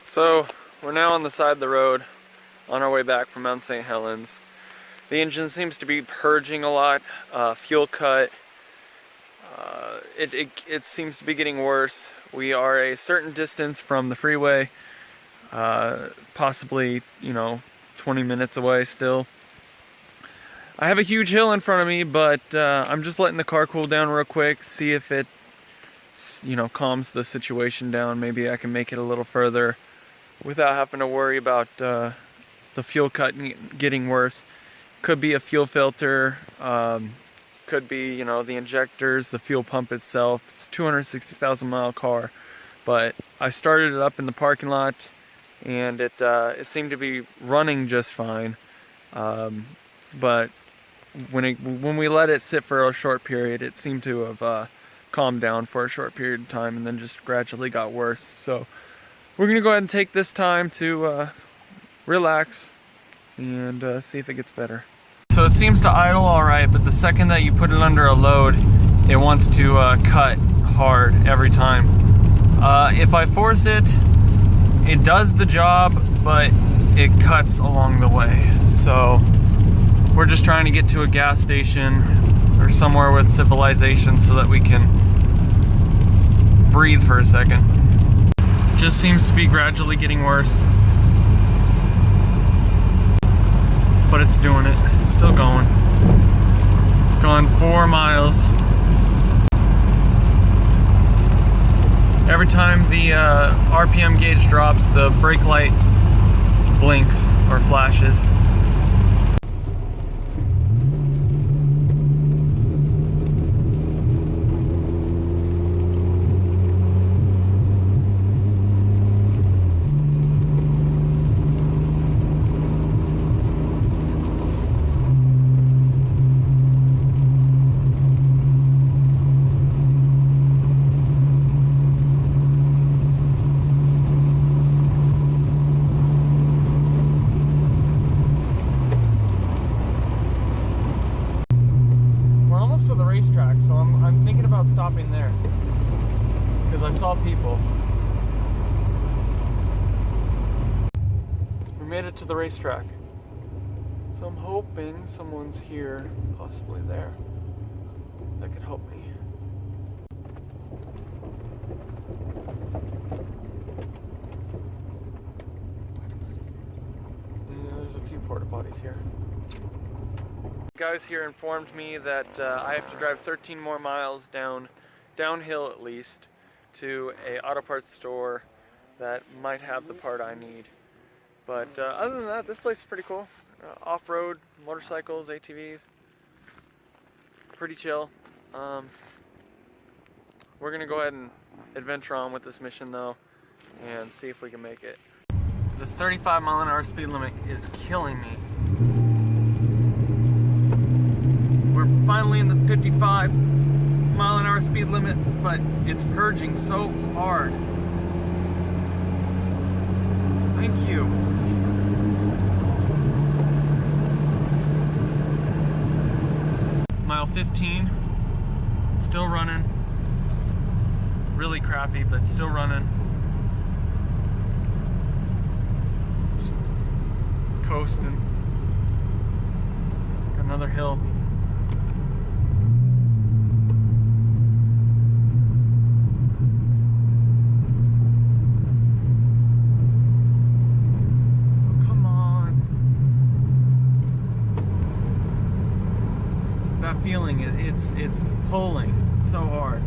So we're now on the side of the road on our way back from Mount Saint Helens. The engine seems to be purging a lot, fuel cut. It seems to be getting worse. We are a certain distance from the freeway, possibly 20 minutes away still. I have a huge hill in front of me, but I'm just letting the car cool down real quick, see if it calms the situation down. Maybe I can make it a little further without having to worry about the fuel cut getting worse. Could be a fuel filter, could be the injectors, the fuel pump itself. It's a 260,000 mile car, but I started it up in the parking lot and it seemed to be running just fine, but when we let it sit for a short period, it seemed to have calmed down for a short period of time and then just gradually got worse. So we're gonna go ahead and take this time to relax and see if it gets better. So it seems to idle all right, but the second that you put it under a load, it wants to cut hard every time. If I force it, it does the job, but it cuts along the way. So we're just trying to get to a gas station or somewhere with civilization so that we can breathe for a second. Just seems to be gradually getting worse, but it's doing it. It's still going. Going 4 miles. Every time the RPM gauge drops, the brake light blinks or flashes. To the racetrack, so I'm thinking about stopping there because I saw people. We made it to the racetrack, so I'm hoping someone's here, possibly there, that could help me. Yeah, there's a few porta potties here. Guys here informed me that I have to drive 13 more miles downhill at least, to a auto parts store that might have the part I need. But other than that, this place is pretty cool. Off-road, motorcycles, ATVs, pretty chill. We're gonna go ahead and adventure on with this mission though, and see if we can make it. This 35 mile an hour speed limit is killing me. We're finally in the 55 mile an hour speed limit, but it's purging so hard. Thank you. Mile 15, still running. Really crappy, but still running. Just coasting. Got another hill. Feeling it's pulling so hard.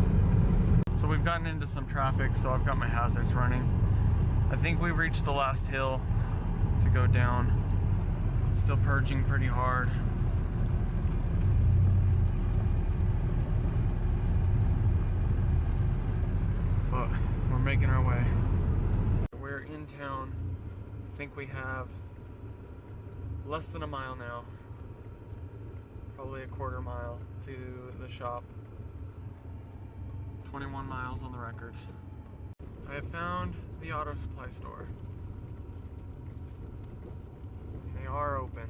So we've gotten into some traffic, so I've got my hazards running. I think we've reached the last hill to go down. Still purging pretty hard. But we're making our way. We're in town. I think we have less than a mile now. Probably a quarter mile to the shop. 21 miles on the record. I have found the auto supply store. They are open.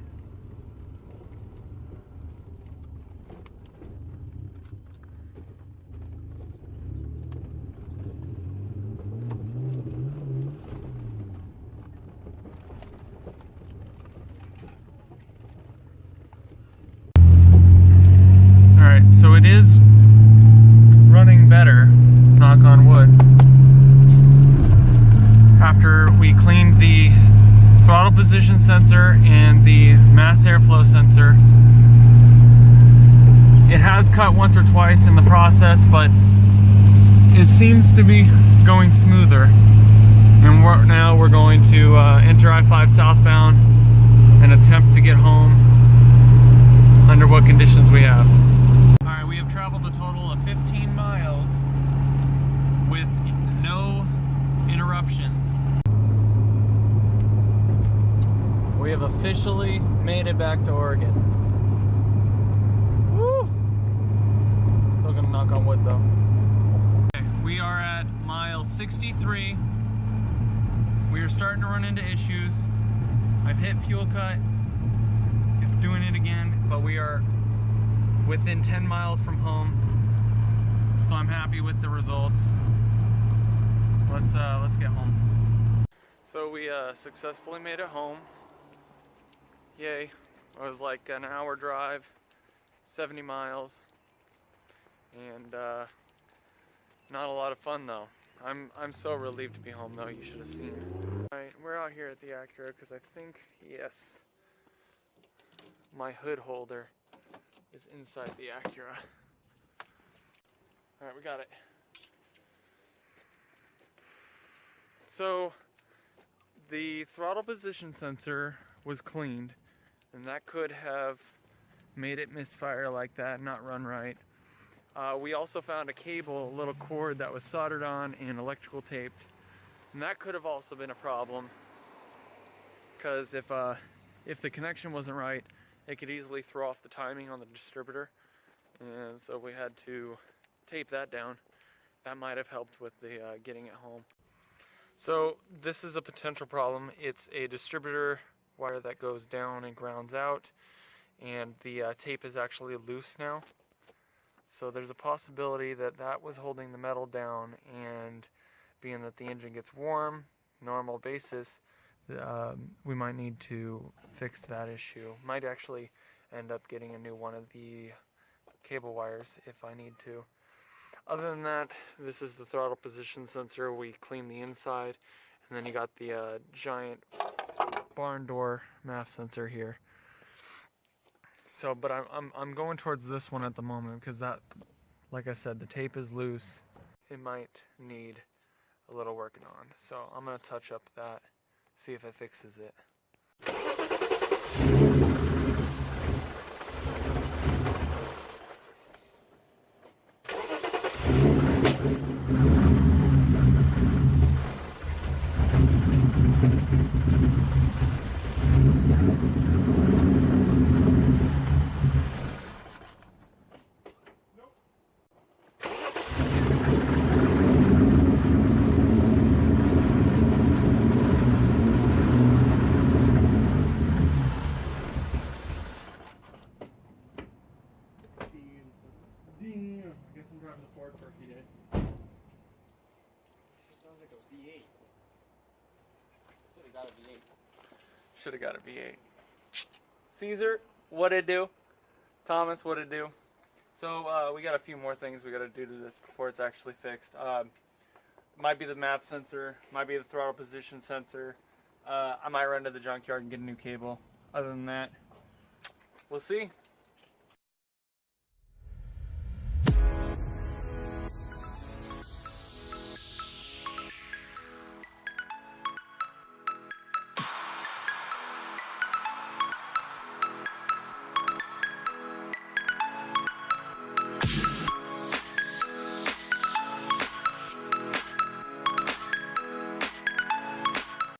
after we cleaned the throttle position sensor and the mass airflow sensor. It has cut once or twice in the process, but it seems to be going smoother. And now we're going to enter I-5 southbound and attempt to get home under what conditions we have. Alright, we have traveled a total of 15 miles with no interruptions. We have officially made it back to Oregon. Woo! Still gonna knock on wood though. Okay, we are at mile 63. We are starting to run into issues. I've hit fuel cut. It's doing it again, but we are within 10 miles from home. So I'm happy with the results. Let's get home. So we successfully made it home. Yay. It was like an hour drive, 70 miles. And not a lot of fun though. I'm so relieved to be home though, you should have seen. Alright, we're out here at the Acura because I think, yes, my hood holder is inside the Acura. Alright, we got it. So, the throttle position sensor was cleaned, and that could have made it misfire like that, not run right. We also found a cable, a little cord that was soldered on and electrical taped, and that could have also been a problem, because if the connection wasn't right, it could easily throw off the timing on the distributor, and so we had to tape that down. That might have helped with the getting it home. So this is a potential problem. It's a distributor wire that goes down and grounds out, and the tape is actually loose now. So there's a possibility that that was holding the metal down, and being that the engine gets warm, normal basis, we might need to fix that issue. Might actually end up getting a new one of the cable wires if I need to. Other than that, this is the throttle position sensor. We cleaned the inside, and then you got the giant barn door MAF sensor here. So, but I'm going towards this one at the moment because that, like I said, the tape is loose. It might need a little working on. So I'm gonna touch up that, see if it fixes it. I guess I'm driving the Ford for a few days. It sounds like a V8. Should have got a V8. Should have got a V8. Caesar, what'd it do? Thomas, what'd it do? So we got a few more things we got to do to this before it's actually fixed. Might be the MAP sensor, might be the throttle position sensor. I might run to the junkyard and get a new cable. Other than that, we'll see.